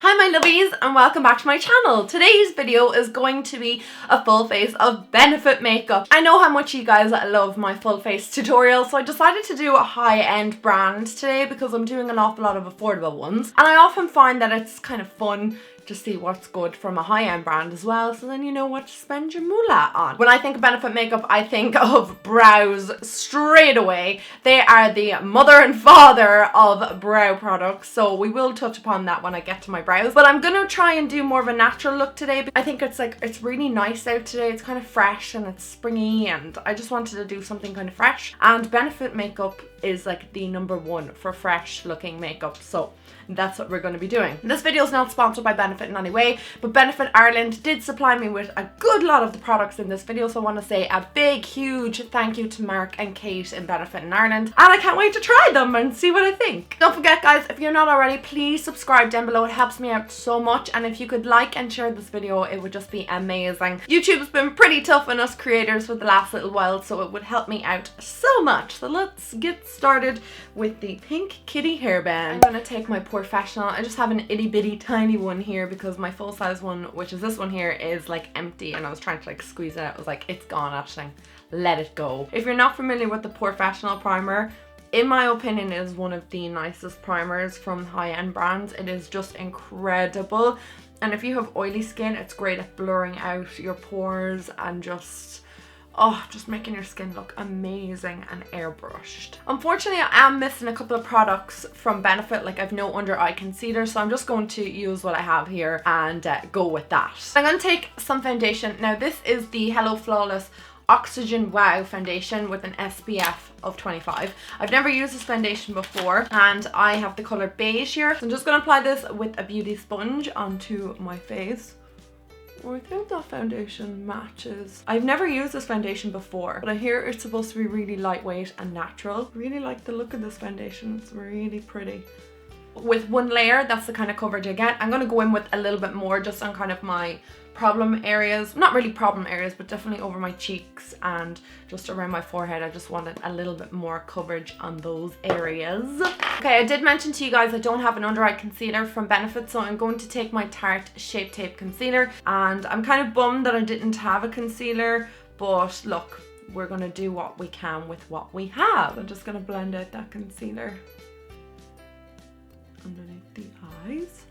Hi my lovies and welcome back to my channel. Today's video is going to be a full face of Benefit makeup. I know how much you guys love my full face tutorial, so I decided to do a high-end brand today because I'm doing an awful lot of affordable ones. And I often find that it's kind of fun to see what's good from a high-end brand as well, so then you know what to spend your moolah on. When I think of Benefit makeup, I think of brows straight away. They are the mother and father of brow products, so we will touch upon that when I get to my brows. But I'm gonna try and do more of a natural look today. I think it's really nice out today. It's kind of fresh and it's springy, and I just wanted to do something kind of fresh. And Benefit makeup is like the #1 for fresh looking makeup, so that's what we're going to be doing. This video is not sponsored by Benefit in any way, but Benefit Ireland did supply me with a good lot of the products in this video, so I want to say a big, huge thank you to Mark and Kate in Benefit in Ireland, and I can't wait to try them and see what I think. Don't forget guys, if you're not already, please subscribe down below. It helps me out so much, and if you could like and share this video, it would just be amazing. YouTube's been pretty tough on us creators for the last little while, so it would help me out so much. So let's get started with the pink kitty hairband. I'm gonna take my Professional. I just have an itty bitty tiny one here because my full size one, which is this one here, is like empty, and I was trying to like squeeze it out. I was like, it's gone, Ashling, let it go. If you're not familiar with the Professional primer, in my opinion it is one of the nicest primers from high-end brands. It is just incredible, and if you have oily skin, it's great at blurring out your pores and just making your skin look amazing and airbrushed. Unfortunately, I am missing a couple of products from Benefit, like I've no under eye concealer, so I'm just going to use what I have here and go with that. I'm going to take some foundation. Now this is the Hello Flawless Oxygen Wow foundation with an SPF of 25. I've never used this foundation before, and I have the color beige here. So I'm just going to apply this with a beauty sponge onto my face. Oh, I think that foundation matches. I've never used this foundation before, but I hear it's supposed to be really lightweight and natural. Really like the look of this foundation. It's really pretty. With one layer, that's the kind of coverage I get. I'm going to go in with a little bit more just on kind of my problem areas. Not really problem areas, but definitely over my cheeks and just around my forehead. I just wanted a little bit more coverage on those areas. Okay, I did mention to you guys I don't have an under eye concealer from Benefit, so I'm going to take my Tarte Shape Tape concealer, and I'm kind of bummed that I didn't have a concealer, but look, we're going to do what we can with what we have. I'm just going to blend out that concealer underneath the eyes.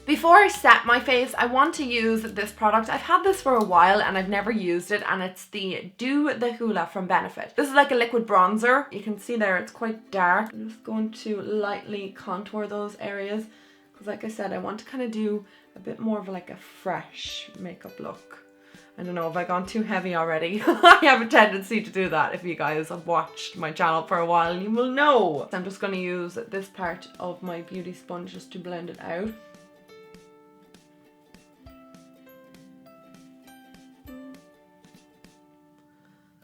Before I set my face, I want to use this product. I've had this for a while and I've never used it, and it's the Do the Hula from Benefit. This is like a liquid bronzer. You can see there it's quite dark. I'm just going to lightly contour those areas because, like I said, I want to kind of do a bit more of like a fresh makeup look. I don't know, have I gone too heavy already? I have a tendency to do that. If you guys have watched my channel for a while, you will know. I'm just going to use this part of my beauty sponge just to blend it out.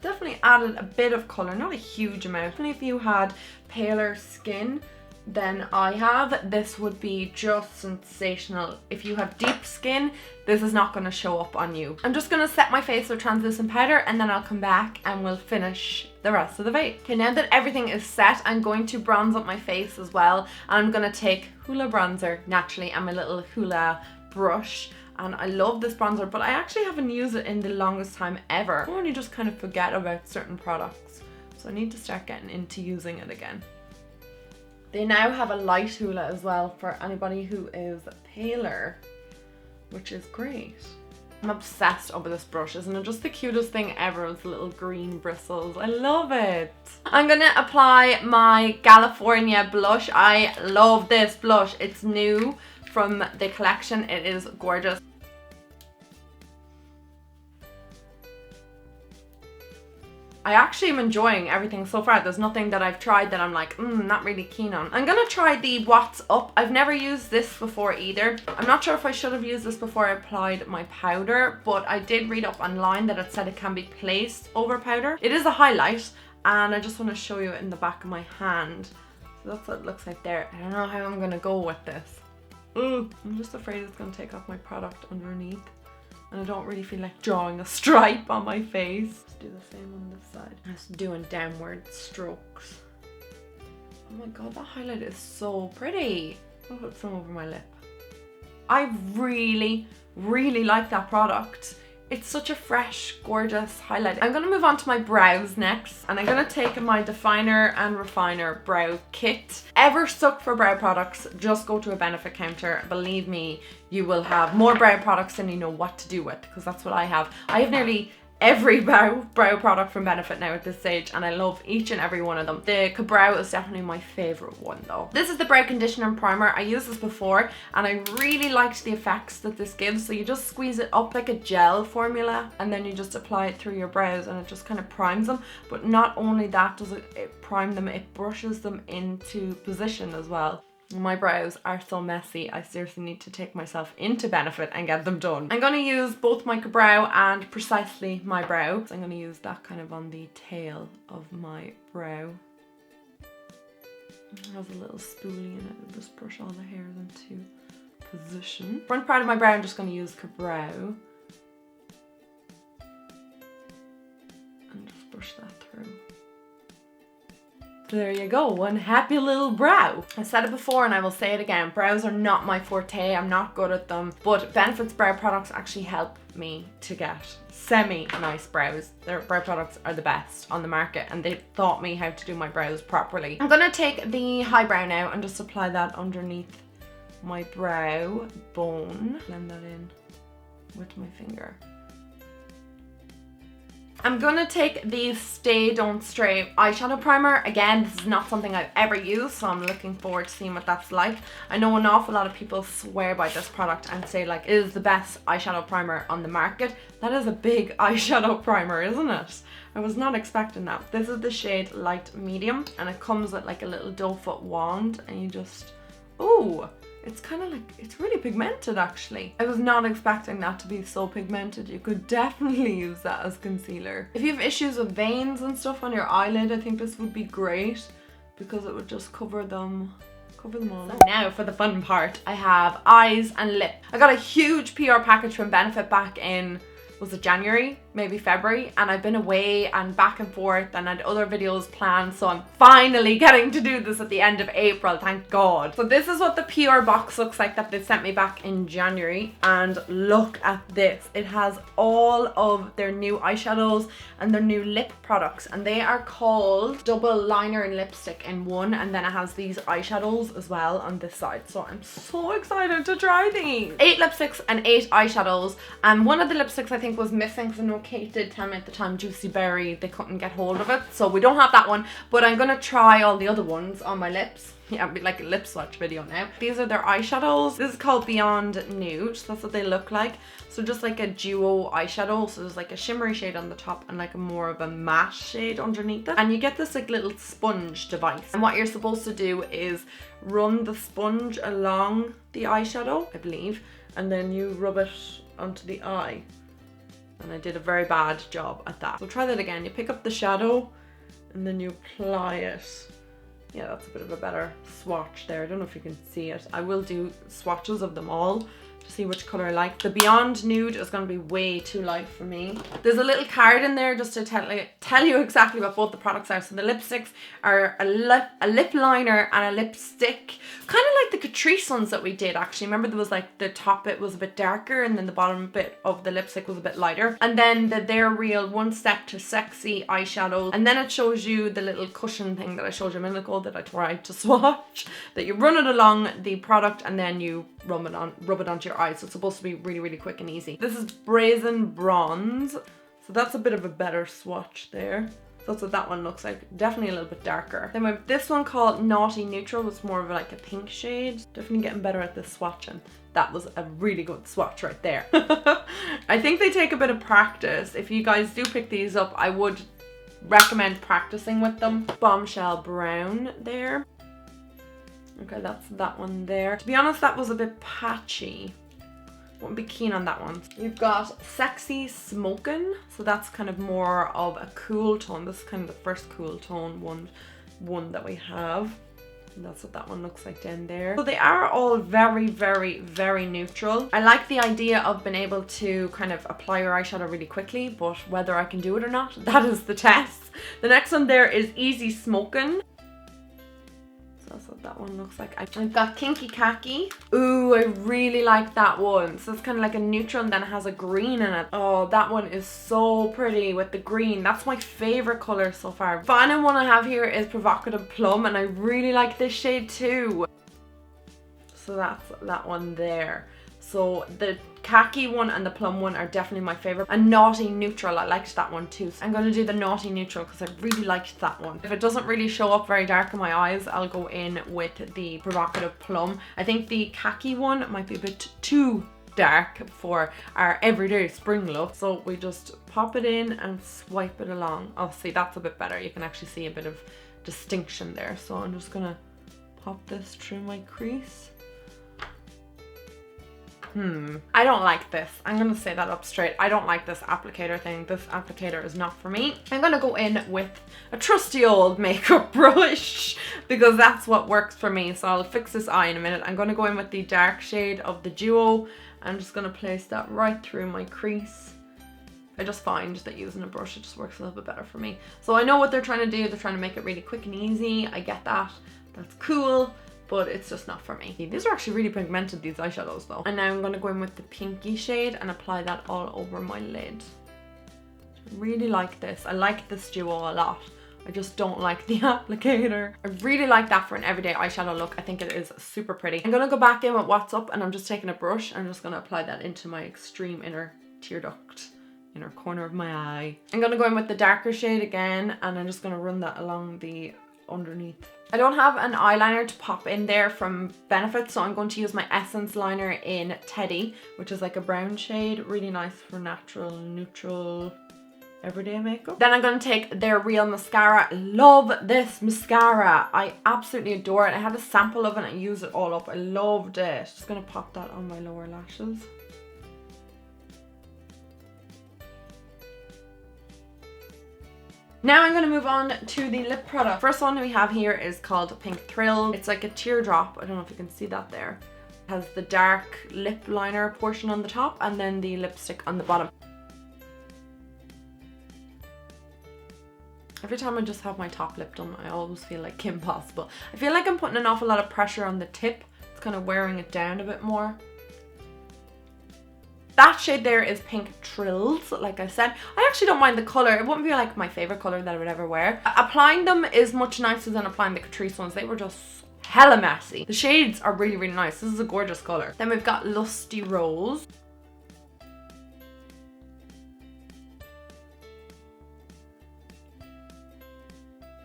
Definitely added a bit of colour, not a huge amount. Definitely if you had paler skin than I have, this would be just sensational. If you have deep skin, this is not going to show up on you. I'm just going to set my face with translucent powder, and then I'll come back and we'll finish the rest of the face. Okay, now that everything is set, I'm going to bronze up my face as well. I'm going to take Hoola bronzer, naturally, and my little Hoola brush. And I love this bronzer, but I actually haven't used it in the longest time ever. I only just kind of forget about certain products, so I need to start getting into using it again. They now have a light Hoola as well for anybody who is paler, which is great. I'm obsessed over this brush. Isn't it just the cutest thing ever with the little green bristles? I love it. I'm gonna apply my California blush. I love this blush. It's new from the collection. It is gorgeous. I actually am enjoying everything so far. There's nothing that I've tried that I'm like, not really keen on. I'm gonna try the What's Up. I've never used this before either. I'm not sure if I should have used this before I applied my powder, but I did read up online that it said it can be placed over powder. It is a highlight, and I just want to show you it in the back of my hand. So that's what it looks like there. I don't know how I'm gonna go with this. I'm just afraid it's gonna take off my product underneath, and I don't really feel like drawing a stripe on my face. Let's do the same on this side. Just doing downward strokes. Oh my god, that highlight is so pretty. I'll put some over my lip. I really, really like that product. It's such a fresh, gorgeous highlight. I'm going to move on to my brows next, and I'm going to take my Definer and Refiner brow kit. Ever stuck for brow products, just go to a Benefit counter. Believe me, you will have more brow products than you know what to do with, because that's what I have. I have nearly every brow product from Benefit now at this stage, and I love each and every one of them. The Ka-Brow is definitely my favorite one though. This is the brow conditioner and primer. I used this before and I really liked the effects that this gives. So you just squeeze it up like a gel formula, and then you just apply it through your brows, and it just kind of primes them. But not only that does it prime them, it brushes them into position as well. My brows are so messy, I seriously need to take myself into Benefit and get them done. I'm going to use both my Ka-Brow and Precisely My Brow. So I'm going to use that kind of on the tail of my brow. It has a little spoolie in it, I'll just brush all the hairs into position. Front part of my brow, I'm just going to use Ka-Brow. And just brush that through. There you go, one happy little brow. I said it before and I will say it again, brows are not my forte, I'm not good at them, but Benefit's brow products actually help me to get semi-nice brows. Their brow products are the best on the market, and they taught me how to do my brows properly. I'm gonna take the high brow now and just apply that underneath my brow bone. Blend that in with my finger. I'm gonna take the Stay Don't Stray eyeshadow primer. Again, this is not something I've ever used, so I'm looking forward to seeing what that's like. I know an awful lot of people swear by this product and say like it is the best eyeshadow primer on the market. That is a big eyeshadow primer, isn't it? I was not expecting that. This is the shade Light Medium, and it comes with like a little doe foot wand, and you just, ooh. It's kind of like, it's really pigmented actually. I was not expecting that to be so pigmented. You could definitely use that as concealer. If you have issues with veins and stuff on your eyelid, I think this would be great because it would just cover them all up. Now for the fun part, I have eyes and lip. I got a huge PR package from Benefit back in, was it January? Maybe February, and I've been away and back and forth and had other videos planned, so I'm finally getting to do this at the end of April, thank God. So this is what the PR box looks like that they sent me back in January, and look at this. It has all of their new eyeshadows and their new lip products, and they are called double liner and lipstick in one, and then it has these eyeshadows as well on this side, so I'm so excited to try these. 8 lipsticks and 8 eyeshadows, and one of the lipsticks I think was missing, because I know Kate did tell me at the time, Juicy Berry, they couldn't get hold of it, so we don't have that one, but I'm gonna try all the other ones on my lips. Yeah, it'll be like a lip swatch video now. These are their eyeshadows. This is called Beyond Nude, so that's what they look like. So just like a duo eyeshadow, so there's like a shimmery shade on the top and like a more of a matte shade underneath it. And you get this like little sponge device, and what you're supposed to do is run the sponge along the eyeshadow, I believe, and then you rub it onto the eye. And I did a very bad job at that. So try that again. You pick up the shadow and then you apply it. Yeah, that's a bit of a better swatch there. I don't know if you can see it. I will do swatches of them all to see which color I like. The Beyond Nude is going to be way too light for me. There's a little card in there just to tell you exactly what both the products are. So the lipsticks are a lip liner and a lipstick, kind of like the Catrice ones that we did actually. Remember there was like the top bit was a bit darker and then the bottom bit of the lipstick was a bit lighter. And then the They're Real One Step to Sexy eyeshadow, and then it shows you the little cushion thing that I showed you a minute ago that I tried to swatch, that you run it along the product and then you rub it onto your eyes. So it's supposed to be really, really quick and easy. This is Brazen Bronze, so that's a bit of a better swatch there. So that's what that one looks like. Definitely a little bit darker. Then we have this one called Naughty Neutral. It's more of like a pink shade. Definitely getting better at this swatching. That was a really good swatch right there. I think they take a bit of practice. If you guys do pick these up, I would recommend practicing with them. Bombshell Brown there. Okay, that's that one there. To be honest, that was a bit patchy. Wouldn't be keen on that one. You've got Sexy Smokin', so that's kind of more of a cool tone. This is kind of the first cool tone one that we have. And that's what that one looks like down there. So they are all very, very, very neutral. I like the idea of being able to kind of apply your eyeshadow really quickly, but whether I can do it or not, that is the test. The next one there is Easy Smokin'. So that's what what that one looks like. I've got Kinky Khaki. Ooh, I really like that one. So it's kind of like a neutral and then it has a green in it. Oh, that one is so pretty with the green. That's my favorite color so far. Final one I have here is Provocative Plum, and I really like this shade too. So that's that one there. So the khaki one and the plum one are definitely my favorite. And Naughty Neutral, I liked that one too. So I'm going to do the Naughty Neutral because I really liked that one. If it doesn't really show up very dark in my eyes, I'll go in with the Provocative Plum. I think the khaki one might be a bit too dark for our everyday spring look. So we just pop it in and swipe it along. Oh, see, that's a bit better. You can actually see a bit of distinction there. So I'm just going to pop this through my crease. I don't like this. I'm gonna say that up straight. I don't like this applicator thing. This applicator is not for me. I'm gonna go in with a trusty old makeup brush because that's what works for me. So I'll fix this eye in a minute. I'm gonna go in with the dark shade of the Duo. I'm just gonna place that right through my crease. I just find that using a brush, it just works a little bit better for me. So I know what they're trying to do. They're trying to make it really quick and easy. I get that. That's cool. But it's just not for me. These are actually really pigmented, these eyeshadows though. And now I'm going to go in with the pinky shade and apply that all over my lid. I really like this. I like this duo a lot. I just don't like the applicator. I really like that for an everyday eyeshadow look. I think it is super pretty. I'm going to go back in with What's Up, and I'm just taking a brush. I'm just going to apply that into my extreme inner tear duct, inner corner of my eye. I'm going to go in with the darker shade again, and I'm just going to run that along the underneath. I don't have an eyeliner to pop in there from Benefit, so I'm going to use my Essence liner in Teddy, which is like a brown shade. Really nice for natural, neutral, everyday makeup. Then I'm going to take their Real mascara. Love this mascara. I absolutely adore it. I had a sample of it and I used it all up. I loved it. Just going to pop that on my lower lashes. Now I'm going to move on to the lip product. First one we have here is called Pink Thrill. It's like a teardrop. I don't know if you can see that there. It has the dark lip liner portion on the top and then the lipstick on the bottom. Every time I just have my top lip done, I always feel like Kim Possible. I feel like I'm putting an awful lot of pressure on the tip. It's kind of wearing it down a bit more. That shade there is Pink Trills, like I said. I actually don't mind the colour. It wouldn't be like my favourite colour that I would ever wear. Applying them is much nicer than applying the Catrice ones. They were just hella messy. The shades are really, really nice. This is a gorgeous colour. Then we've got Lusty Rose.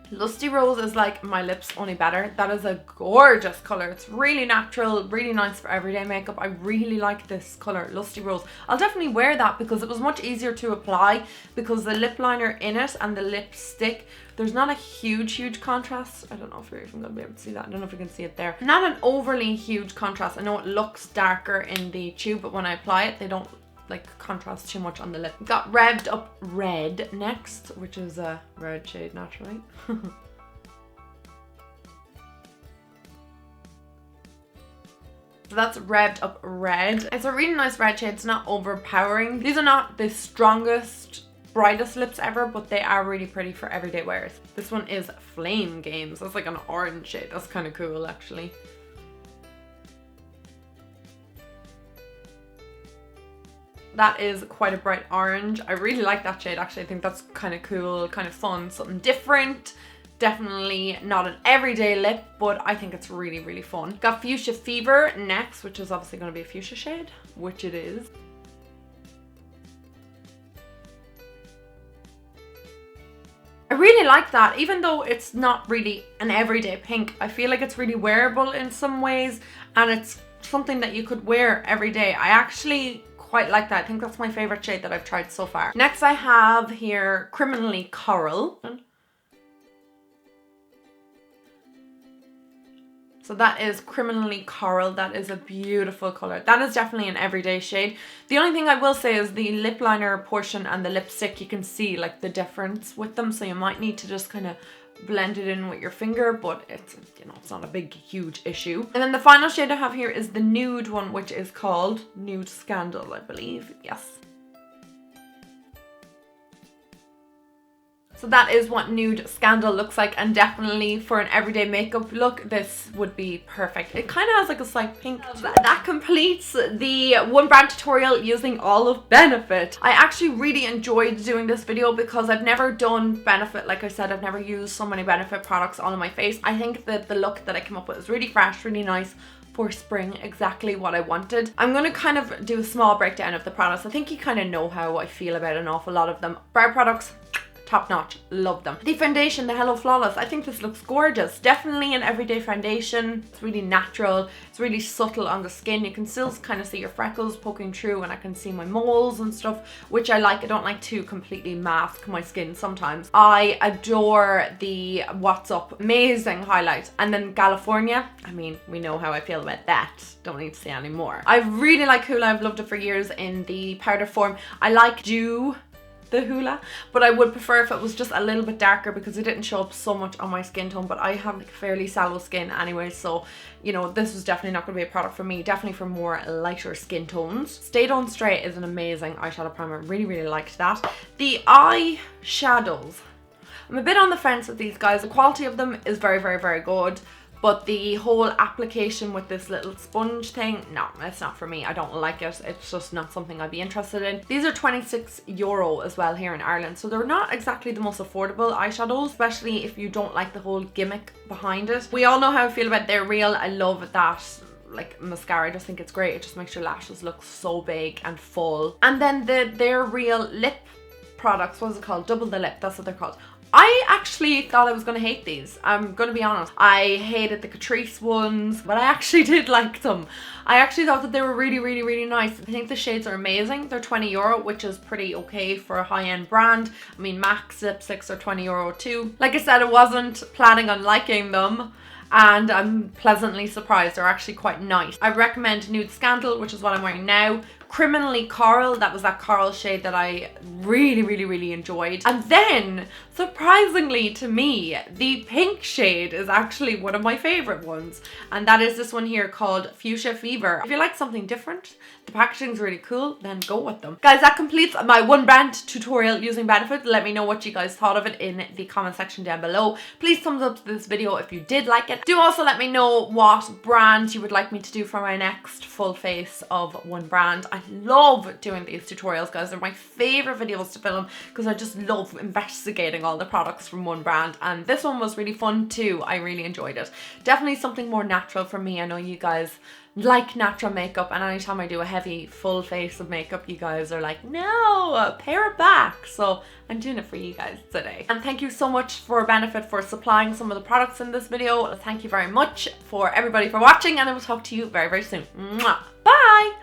Lusty Rose is like my lips, only better. That is a gorgeous colour. It's really natural, really nice for everyday makeup. I really like this colour, Lusty Rose. I'll definitely wear that because it was much easier to apply because the lip liner in it and the lipstick, there's not a huge contrast. I don't know if you're even going to be able to see that. I don't know if you can see it there. Not an overly huge contrast. I know it looks darker in the tube, but when I apply it, they don't like contrast too much on the lip. Got Revved Up Red next, which is a red shade naturally. So that's Revved Up Red. It's a really nice red shade. It's not overpowering. These are not the strongest, brightest lips ever, but they are really pretty for everyday wears. This one is Flame Games. That's like an orange shade. That's kind of cool actually. That is quite a bright orange. I really like that shade actually. I think that's kind of cool, kind of fun, something different. Definitely not an everyday lip, but I think it's really, really fun. Got Fuchsia Fever next, which is obviously going to be a fuchsia shade, which it is. I really like that, even though it's not really an everyday pink. I feel like it's really wearable in some ways, and it's something that you could wear every day. I actually quite like that. I think that's my favorite shade that I've tried so far. Next I have here Criminally Coral. So that is Criminally Coral. That is a beautiful color. That is definitely an everyday shade. The only thing I will say is the lip liner portion and the lipstick, you can see like the difference with them. So you might need to just kind of blend it in with your finger, but it's, you know, it's not a big, huge issue. And then the final shade I have here is the nude one, which is called Nude Scandal, I believe. Yes. So that is what Nude Scandal looks like, and definitely for an everyday makeup look, this would be perfect. It kind of has like a slight pink. That completes the one brand tutorial using all of Benefit. I actually really enjoyed doing this video because I've never done Benefit. Like I said, I've never used so many Benefit products all on my face. I think that the look that I came up with is really fresh, really nice for spring, exactly what I wanted. I'm going to kind of do a small breakdown of the products. I think you kind of know how I feel about an awful lot of them. Brow products, top notch, love them. The foundation, the Hello Flawless, I think this looks gorgeous. Definitely an everyday foundation. It's really natural, it's really subtle on the skin. You can still kind of see your freckles poking through, and I can see my moles and stuff, which I like. I don't like to completely mask my skin sometimes. I adore the What's Up, amazing highlight. And then California, I mean, we know how I feel about that. Don't need to say any more. I really like Hoola, I've loved it for years in the powder form. I like the Hoola, but I would prefer if it was just a little bit darker because it didn't show up so much on my skin tone. But I have like fairly sallow skin anyway, so you know, this was definitely not going to be a product for me. Definitely for more lighter skin tones. Stay On Straight is an amazing eyeshadow primer. Really liked that. The eyeshadows, I'm a bit on the fence with these guys. The quality of them is very good. But the whole application with this little sponge thing, no, it's not for me. I don't like it. It's just not something I'd be interested in. These are €26 as well here in Ireland. So they're not exactly the most affordable eyeshadows, especially if you don't like the whole gimmick behind it. We all know how I feel about They're Real. I love that like mascara. I just think it's great. It just makes your lashes look so big and full. And then the They're Real lip products, what is it called? Double the Lip, that's what they're called. I actually thought I was going to hate these. I'm going to be honest. I hated the Catrice ones, but I actually did like them. I actually thought that they were really nice. I think the shades are amazing. They're €20, which is pretty okay for a high-end brand. I mean, MAC lipsticks are €20 too. Like I said, I wasn't planning on liking them, and I'm pleasantly surprised. They're actually quite nice. I recommend Nude Scandal, which is what I'm wearing now. Criminally Coral, that was that coral shade that I really enjoyed. And then, surprisingly to me, the pink shade is actually one of my favorite ones. And that is this one here called Fuchsia Fever. If you like something different, the packaging's really cool, then go with them. Guys, that completes my one brand tutorial using Benefit. Let me know what you guys thought of it in the comment section down below. Please thumbs up to this video if you did like it. Do also let me know what brand you would like me to do for my next full face of one brand. I love doing these tutorials, guys. They're my favorite videos to film because I just love investigating all the products from one brand, and this one was really fun too. I really enjoyed it. Definitely something more natural for me. I know you guys like natural makeup, and anytime I do a heavy full face of makeup, you guys are like, no, pare it back. So I'm doing it for you guys today. And thank you so much for Benefit for supplying some of the products in this video. Thank you very much for everybody for watching, and I will talk to you very soon. Mwah.